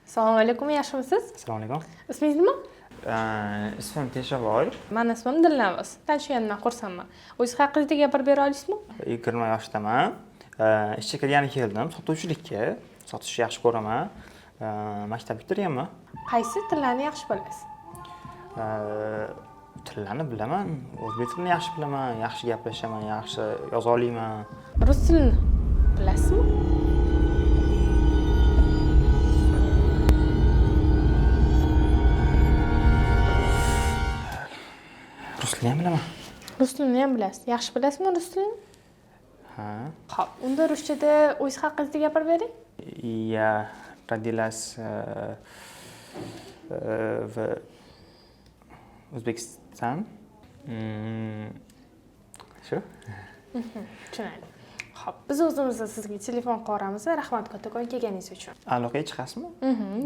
Assalomu alaykum, yaxshimisiz? Assalomu alaykum. Ismingiz nima? Ismim Teshaboy. Meni ismim Dilnavoz. Tanishganimdan xursandman. O'zingiz haqingizda gapirib bera olasizmi? 20 yoshdaman. Ishga kirgani keldim, sotuvchilikka. Sotishni yaxshi ko'raman. Maktab bitirganman. Qaysi tillarni yaxshi bilasiz? Tillarni bilaman. O'zbek tilini yaxshi bilaman, yaxshi gaplashaman, yaxshi yoza olaman. Rus tilini bilasizmi? Rus tilini ham bilaman. Rus tilini ham bilasiz. Yaxshi bilasizmi rus tilini? Ha. Xo'p, unda ruschada o'zingiz haqingizda gapirib bering. Я родилась в O'zbekiston. Shu? Tushunadi. Xo'p, biz o'zimizda sizga telefon qilamiz. Rahmat kattakon kelganingiz uchun. Aloqaga chiqasizmi?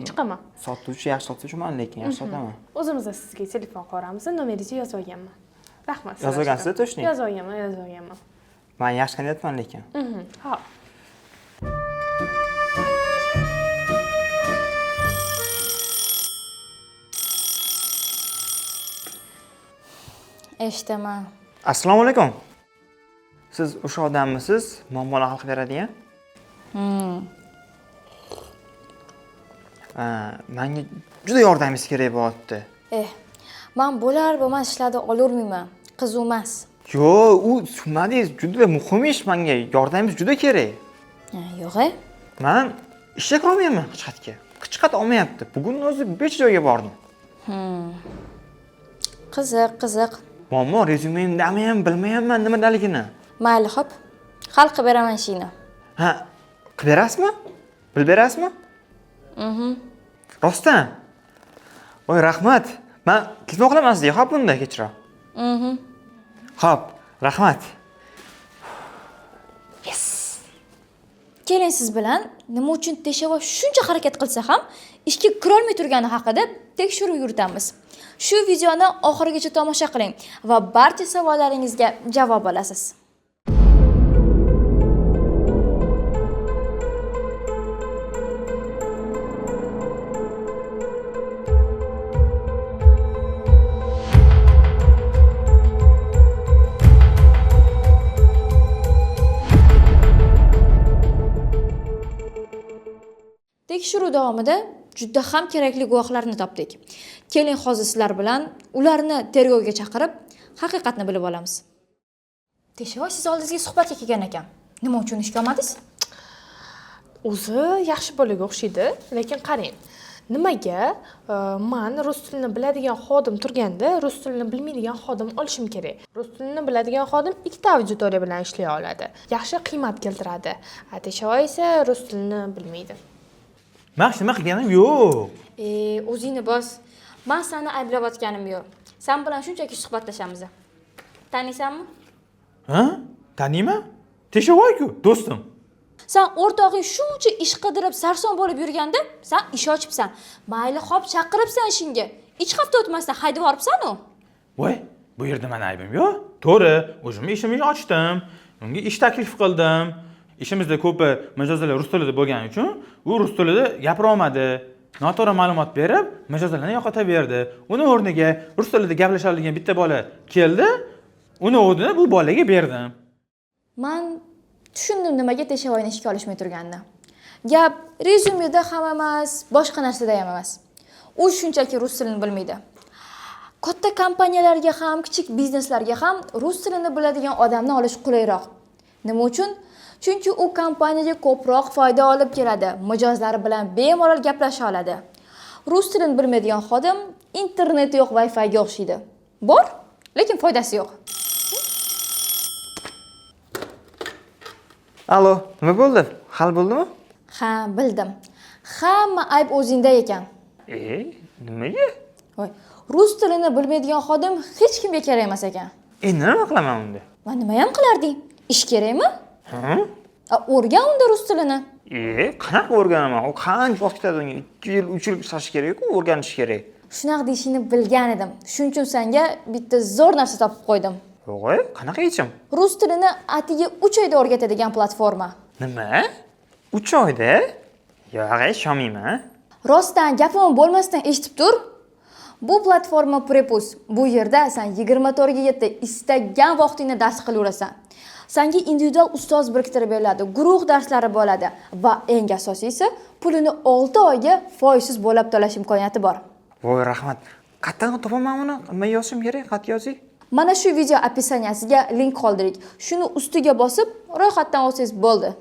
Chiqaman. Sotuvchi yaxshi sotuvchiman, lekin yaxshi sotaman. O'zimizda sizga telefon qilamiz. Nomeringizni yozib olganman. Rahmat. Yozib olgansiz, точно? Yozib olganman. Men yaxshi kanyapman lekin. Xo'p. Eshitaman. Assalomu alaykum. Siz o'sha odammisiz? Muammolar hal qilib beradigan? Menga juda yordamingiz kerak bo'lyapti. Men bo'lmas ishlarni olurmayman. Qiziq emas. Yo'q, u sunnangiz juda muhim ish menga. Yordamingiz juda kerak. Yo'q-e? Men ishga kira olmayman hech qat olmayapti. Bugun o'zi 5 joyga bordim. Qiziq. Muammo rezyumemdami ham bilmayapman nimadaligini. Mayli, xo'p. Hal qilib beraman ishingni. Ha, qilib berasizmi? Bilib berasizmi? Rostdan. Voy, rahmat. Men telefon qilaman sizga, xo'p bunda kechroq. Xo'p, rahmat. Yes. Keling siz bilan nima uchun Teshaboy shuncha harakat qilsa ham ishga kira olmay turgani haqida tekshiruv yuritamiz. Shu videoni oxirigacha tomosha qiling va barcha savollaringizga javob olasiz. Tekshiruv davomida juda ham kerakli guvohlarni topdik. Keling hozir sizlar bilan ularni tergovga chaqirib, haqiqatni bilib olamiz. Teshaboy, siz oldingizga suhbatga kelgan ekan. Nima uchun ishga olmadingiz? O'zi yaxshi bolaga o'xshaydi, lekin qarang. Nimaga men rus tilini biladigan xodim turganda, rus tilini bilmaydigan xodim olishim kerak? Rus tilini biladigan xodim ikkita auditoriya bilan ishlay oladi. Yaxshi qiymat keltiradi. Teshaboy esa rus tilini bilmaydi. Men nima qilganim yo'q. O'zingni bos. Men seni ayblayotganim yo'q. Sen bilan shunchaki suhbatlashamiz. Taniysanmi? Ha? Taniyman? Teshaboy-ku, do'stim. Sen o'rtog'ing shuncha ish qidirib sarson bo'lib yurganda, sen ish ochibsan. Mayli, xo'p, chaqiribsan ishingga. 2 hafta o'tmasdan haydab yuboribsan-ku. Voy, bu yerda men aybim yo'q. To'g'ri, o'zim ishimni ochdim. Unga ish taklif qildim. Ishimizda ko'pi mijozlar rus tilida bo'lgani uchun, u rus tilida gapira olmadi. Noto'g'ri ma'lumot berib, mijozlarni yo'qotaverdi. Uni o'rniga rus tilida gaplasha oladigan bitta bola keldi. Uni o'rnini bu bolaga berdim. Men tushundim nimaga Teshaboyni ishga olishmay turganini. Gap rezyumeda ham emas, boshqa narsada ham emas. U shunchaki rus tilini bilmaydi. Katta kompaniyalarga ham, kichik bizneslarga ham rus tilini biladigan odamni olish qulayroq. Nima uchun? Chunki u kompaniyaga ko'proq foyda olib keladi. Mijozlari bilan bemalol gaplasha oladi. Rus tilini bilmaydigan xodim interneti yo'q, Wi-Fi ga o'xshaydi. Bor, lekin foydasi yo'q. Allo, nima bo'ldi? Hal bo'ldimi? Ha, bildim. Hamma ayb o'zingda ekan. Nimaga? Voy, rus tilini bilmaydigan xodim hech kimga kerak emas ekan. Nima qilaman unda? Va nima ham qilarding? Ish kerakmi? O'rgan unda rus tilini. Qanaqa o'rganaman? U qancha vaqt ketadi unga? 2 yil, 3 yil ishlash kerak-ku, o'rganish kerak. Shunaqa deyishini bilgan edim. Shuning uchun senga bitta zo'r narsa topib qo'ydim. Yo'q, qanaqa yechim? Rus tilini atiga 3 oyda o'rgatadigan platforma. Nima? 3 oyda? Yo'q, ishonmayman. Rostdan gapim bo'lmasdan eshitib tur. Bu platforma Prepus. Bu yerda sen 24 ga 7 istagan vaqtingda dars qilaverasan. Senga individual ustoz biriktirib beriladi, guruh darslari bo'ladi va eng asosiysi, pulini 6 oyga foizsiz bo'lib to'lash imkoniyati bor. Voy, rahmat. Qayerdan topaman uni? Nima yozishim kerak? Xat yozing. Mana shu video opисанияsiga link qoldiring. Shuni ustiga bosib, ro'yxatdan olsangiz bo'ldi.